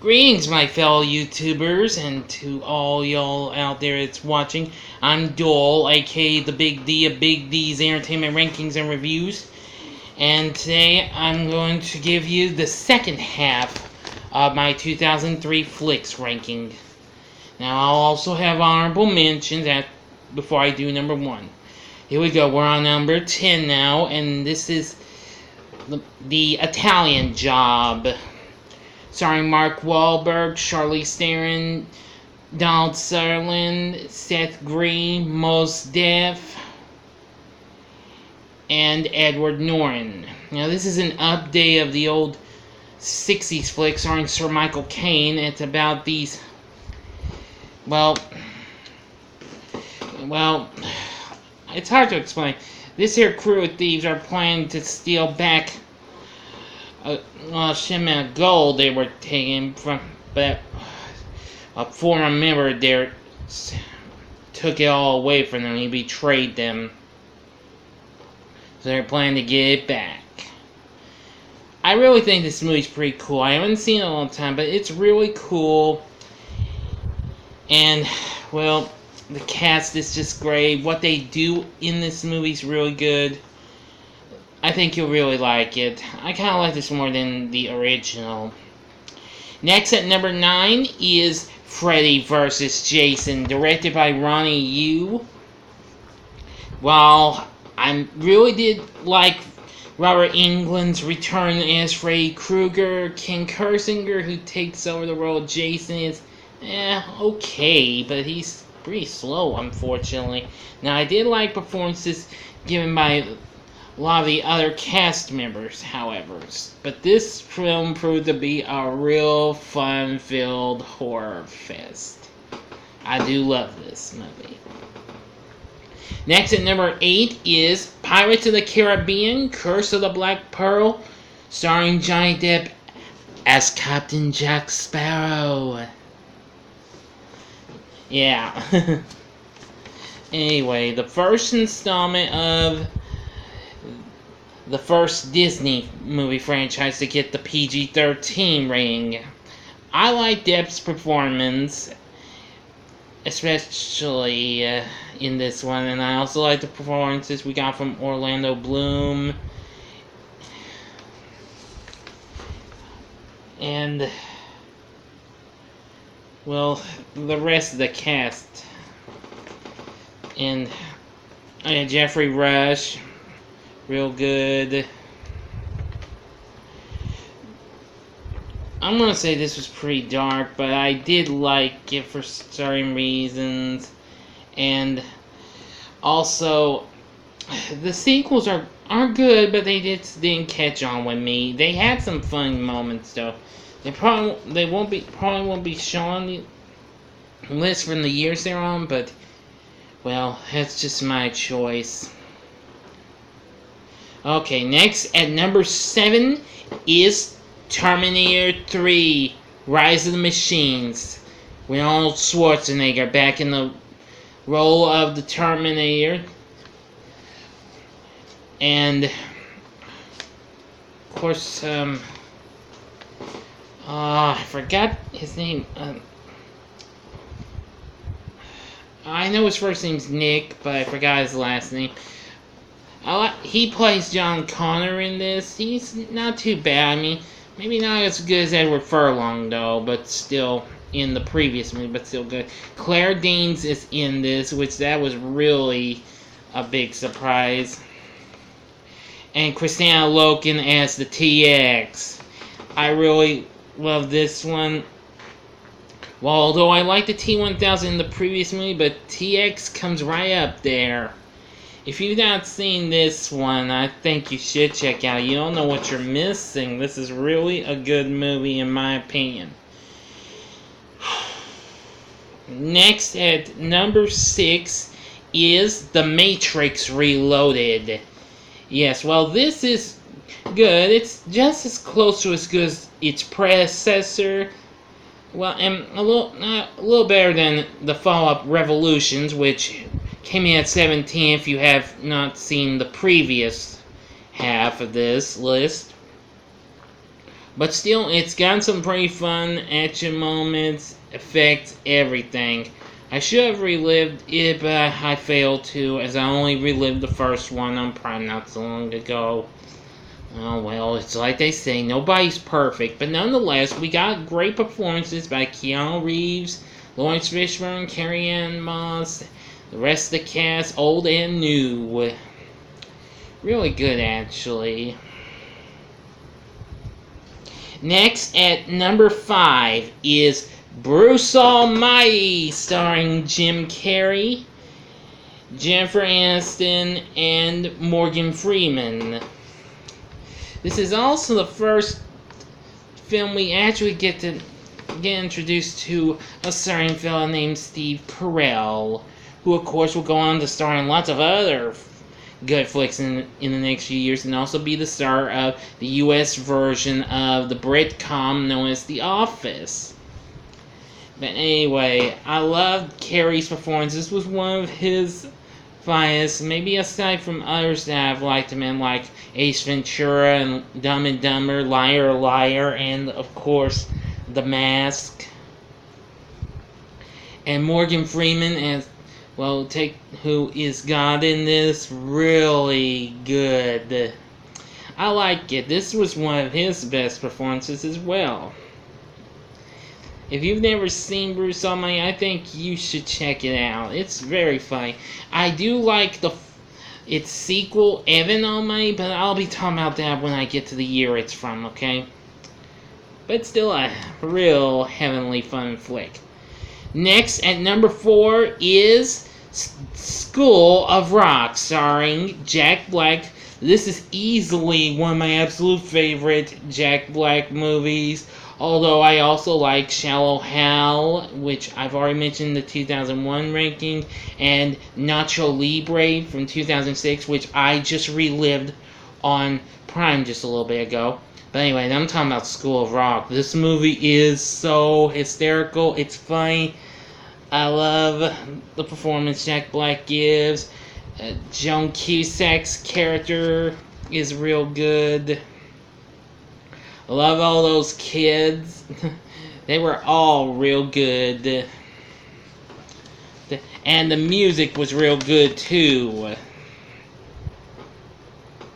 Greetings, my fellow YouTubers, and to all y'all out there that's watching. I'm Dole, aka the Big D of Big D's Entertainment Rankings and Reviews. And today I'm going to give you the second half of my 2003 Flicks ranking. Now I'll also have honorable mentions before I do number 1. Here we go, we're on number 10 now, and this is the Italian Job. Starring Mark Wahlberg, Charlize Theron, Donald Sutherland, Seth Green, Mos Def, and Edward Norton. Now this is an update of the old 60s flick starring Sir Michael Caine. It's about these, well, it's hard to explain. This here crew of thieves are planning to steal back a shipment of gold they were taken from, but a former member there took it all away from them. He betrayed them, so they're planning to get it back. I really think this movie's pretty cool. I haven't seen it in a long time, but it's really cool. And, well, the cast is just great. What they do in this movie's really good. I think you'll really like it. I kind of like this more than the original. Next at number 9 is Freddy vs. Jason, directed by Ronnie Yu. While I really did like Robert Englund's return as Freddy Krueger, Ken Kirzinger, who takes over the role of Jason, is okay, but he's pretty slow, unfortunately. Now, I did like performances given by a lot of the other cast members, however. But this film proved to be a real fun-filled horror fest. I do love this movie. Next at number 8 is Pirates of the Caribbean, Curse of the Black Pearl, starring Johnny Depp as Captain Jack Sparrow. Yeah. Anyway, the first installment of the first Disney movie franchise to get the PG-13 rating. I like Depp's performance, especially in this one, and I also like the performances we got from Orlando Bloom and, well, the rest of the cast. And Jeffrey Rush, real good. I'm gonna say this was pretty dark, but I did like it for certain reasons. And also, the sequels are good, but they just didn't catch on with me. They had some fun moments though. They probably won't be shown the list from the years they're on, but well, that's just my choice. Okay, next at number 7 is Terminator 3, Rise of the Machines. With Arnold Schwarzenegger back in the role of the Terminator. And, of course, I forgot his name. I know his first name's Nick, but I forgot his last name. He plays John Connor in this. He's not too bad. I mean, maybe not as good as Edward Furlong, though, but still in the previous movie, but still good. Claire Danes is in this, which that was really a big surprise. And Christina Loken as the TX. I really love this one. Well, although I like the T-1000 in the previous movie, but TX comes right up there. If you've not seen this one, I think you should check out. You don't know what you're missing. This is really a good movie in my opinion. Next at number 6 is The Matrix Reloaded. Yes, well, this is good. It's just as close to as good as its predecessor. Well, and a little better than the follow-up Revolutions, which came in at 17 if you have not seen the previous half of this list. But still, it's got some pretty fun action moments, effects, everything. I should have relived it, but I failed to, as I only relived the first one on Prime not so long ago. Oh well, it's like they say, nobody's perfect, but nonetheless, we got great performances by Keanu Reeves, Lawrence Fishburne, Carrie-Anne Moss, the rest of the cast, old and new. Really good, actually. Next, at number 5, is Bruce Almighty, starring Jim Carrey, Jennifer Aniston, and Morgan Freeman. This is also the first film we actually get introduced to a starring fellow named Steve Carell, who of course will go on to star in lots of other good flicks in the next few years, and also be the star of the US version of the Britcom known as The Office. But anyway, I loved Carrey's performance. This was one of his finest, maybe aside from others that I've liked him in, like Ace Ventura and Dumb and Dumber, Liar Liar, and of course The Mask. And Morgan Freeman as well, take who is God in this, really good. I like it. This was one of his best performances as well. If you've never seen Bruce Almighty, I think you should check it out. It's very funny. I do like its sequel, Evan Almighty, but I'll be talking about that when I get to the year it's from, okay? But still a real heavenly fun flick. Next, at number 4 is School of Rock, starring Jack Black. This is easily one of my absolute favorite Jack Black movies, although I also like Shallow Hal, which I've already mentioned in the 2001 ranking, and Nacho Libre from 2006, which I just relived on Prime just a little bit ago. But anyway, I'm talking about School of Rock. This movie is so hysterical, it's funny. I love the performance Jack Black gives. Joan Cusack's character is real good. I love all those kids. They were all real good. And the music was real good too.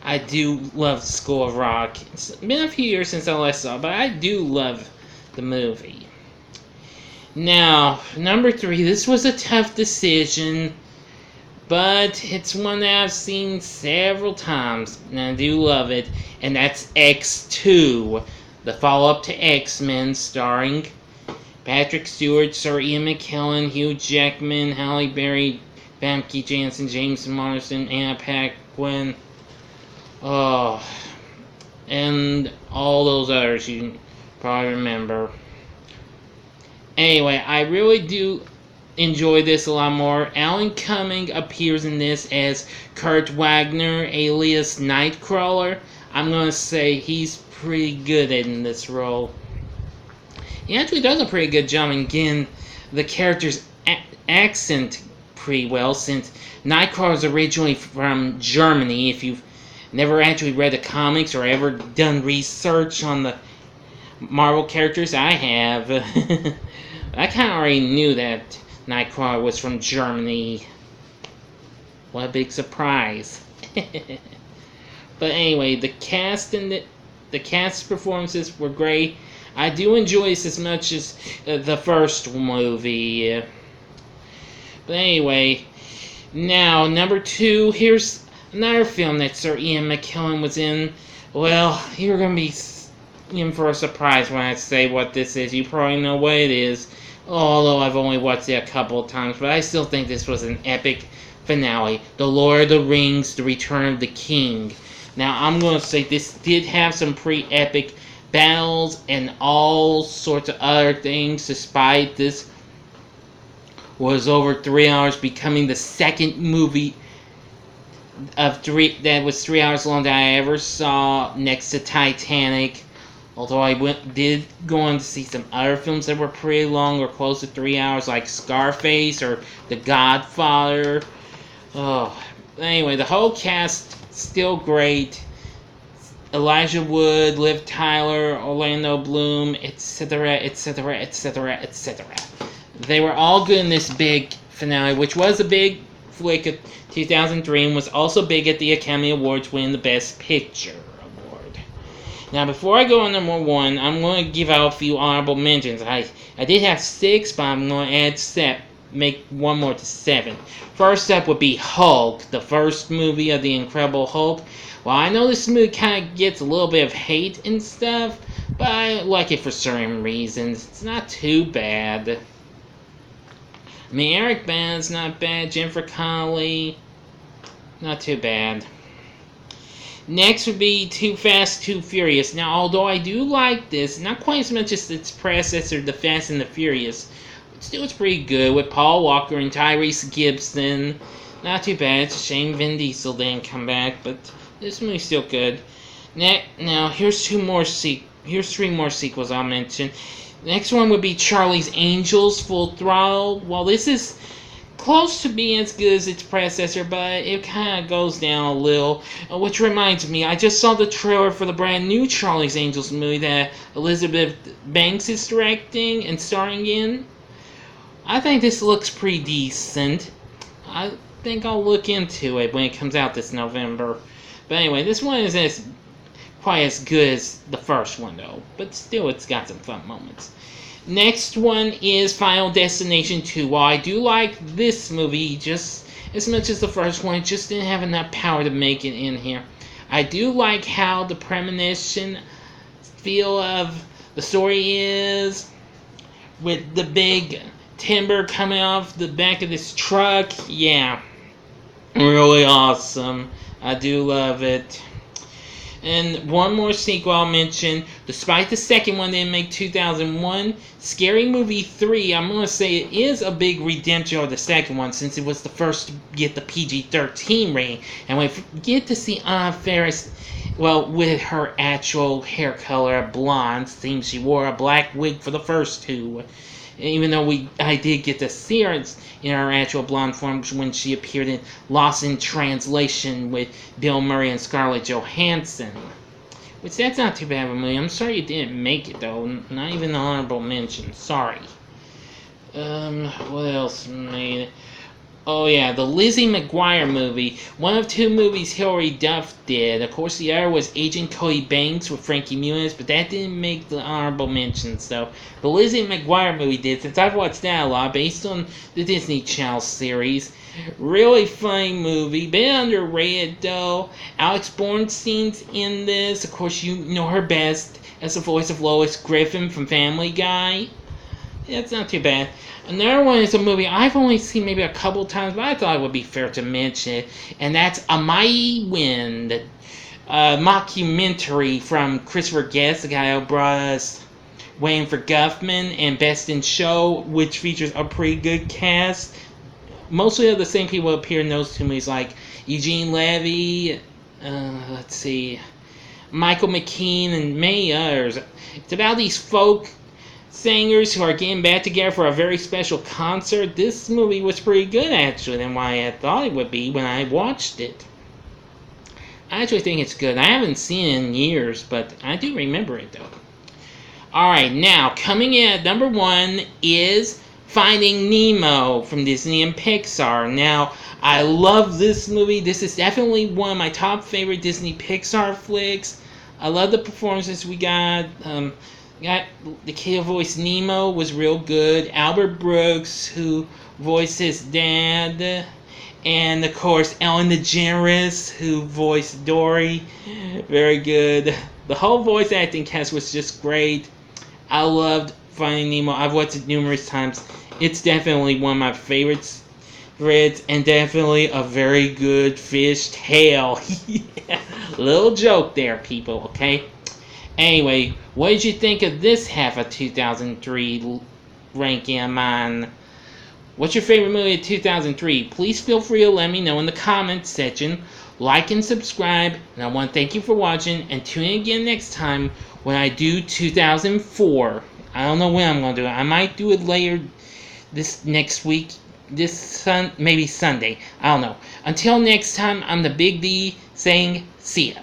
I do love School of Rock. It's been a few years since I last saw it, but I do love the movie. Now, number 3, this was a tough decision, but it's one that I've seen several times, and I do love it, and that's X2, the follow-up to X-Men, starring Patrick Stewart, Sir Ian McKellen, Hugh Jackman, Halle Berry, Famke Janssen, James Marsden, Anna Paquin, and all those others you probably remember. Anyway, I really do enjoy this a lot more. Alan Cumming appears in this as Kurt Wagner, alias Nightcrawler. I'm going to say he's pretty good in this role. He actually does a pretty good job in getting the character's accent pretty well, since Nightcrawler is originally from Germany. If you've never actually read the comics or ever done research on the Marvel characters, I have. I kind of already knew that Nightcrawler was from Germany. What a big surprise. But anyway, the cast and the cast performances were great. I do enjoy this as much as the first movie. But anyway, now number 2, here's another film that Sir Ian McKellen was in. Well, you're going to be in for a surprise when I say what this is. You probably know what it is, although I've only watched it a couple of times, but I still think this was an epic finale. The Lord of the Rings, The Return of the King. Now, I'm going to say this did have some pretty epic battles and all sorts of other things, despite this was over 3 hours, becoming the second movie that was 3 hours long that I ever saw, next to Titanic. Although I did go on to see some other films that were pretty long or close to 3 hours, like Scarface or The Godfather. Oh, anyway, the whole cast still great. Elijah Wood, Liv Tyler, Orlando Bloom, etc., etc., etc., etc. They were all good in this big finale, which was a big flick of 2003 and was also big at the Academy Awards, winning the Best Picture award. Now, before I go on number one, I'm going to give out a few honorable mentions. I did have 6, but I'm going to make one more to 7. First up would be Hulk, the first movie of the Incredible Hulk. Well, I know this movie kind of gets a little bit of hate and stuff, but I like it for certain reasons. It's not too bad. I mean, Eric Bana's not bad. Jennifer Connelly, not too bad. Next would be Too Fast, Too Furious. Now, although I do like this, not quite as much as its predecessor, The Fast and the Furious, still it's pretty good with Paul Walker and Tyrese Gibson. Not too bad. It's a shame Vin Diesel didn't come back, but this movie's still good. Now here's 3 more sequels I'll mention. Next one would be Charlie's Angels, Full Throttle. Well, this is close to being as good as its predecessor, but it kind of goes down a little. Which reminds me, I just saw the trailer for the brand new Charlie's Angels movie that Elizabeth Banks is directing and starring in. I think this looks pretty decent. I think I'll look into it when it comes out this November. But anyway, this one isn't quite as good as the first one, though. But still, it's got some fun moments. Next one is Final Destination 2. While I do like this movie just as much as the first one, it just didn't have enough power to make it in here. I do like how the premonition feel of the story is, with the big timber coming off the back of this truck. Yeah, really awesome. I do love it. And one more sequel I'll mention. Despite the second one didn't make 2001, Scary Movie 3, I'm going to say it is a big redemption of the second one, since it was the first to get the PG-13 rating. And we get to see Anna Faris, well, with her actual hair color, blonde. Seems she wore a black wig for the first 2. Even though I did get to see her in her actual blonde form when she appeared in Lost in Translation with Bill Murray and Scarlett Johansson. Which, that's not too bad of a movie. I'm sorry you didn't make it, though. Not even an honorable mention. Sorry. What else made it? Oh yeah, the Lizzie McGuire movie. One of 2 movies Hilary Duff did. Of course, the other was Agent Cody Banks with Frankie Muniz, but that didn't make the honorable mention. So the Lizzie McGuire movie did, since I've watched that a lot, based on the Disney Channel series. Really funny movie, bit underrated though. Alex Bornstein's in this. Of course, you know her best as the voice of Lois Griffin from Family Guy. Yeah, it's not too bad. Another one is a movie I've only seen maybe a couple times, but I thought it would be fair to mention it, and that's A Mighty Wind, a mockumentary from Christopher Guest, the guy who brought us Waiting for Guffman and Best in Show, which features a pretty good cast. Mostly of the same people appear in those 2 movies, like Eugene Levy, let's see, Michael McKean, and many others. It's about these folk singers who are getting back together for a very special concert. This movie was pretty good, actually, than what I thought it would be when I watched it. I actually think it's good. I haven't seen it in years, but I do remember it, though. Alright, now, coming in at number 1 is Finding Nemo from Disney and Pixar. Now, I love this movie. This is definitely one of my top favorite Disney Pixar flicks. I love the performances we got. The kid who voiced Nemo was real good. Albert Brooks, who voiced his dad. And, of course, Ellen DeGeneres, who voiced Dory. Very good. The whole voice acting cast was just great. I loved Finding Nemo. I've watched it numerous times. It's definitely one of my favorites. And definitely a very good fish tale. Yeah. Little joke there, people, okay? Anyway, what did you think of this half of 2003 ranking of mine? What's your favorite movie of 2003? Please feel free to let me know in the comments section. Like and subscribe. And I want to thank you for watching. And tune in again next time when I do 2004. I don't know when I'm going to do it. I might do it later this next week. Maybe Sunday. I don't know. Until next time, I'm the Big D saying see ya.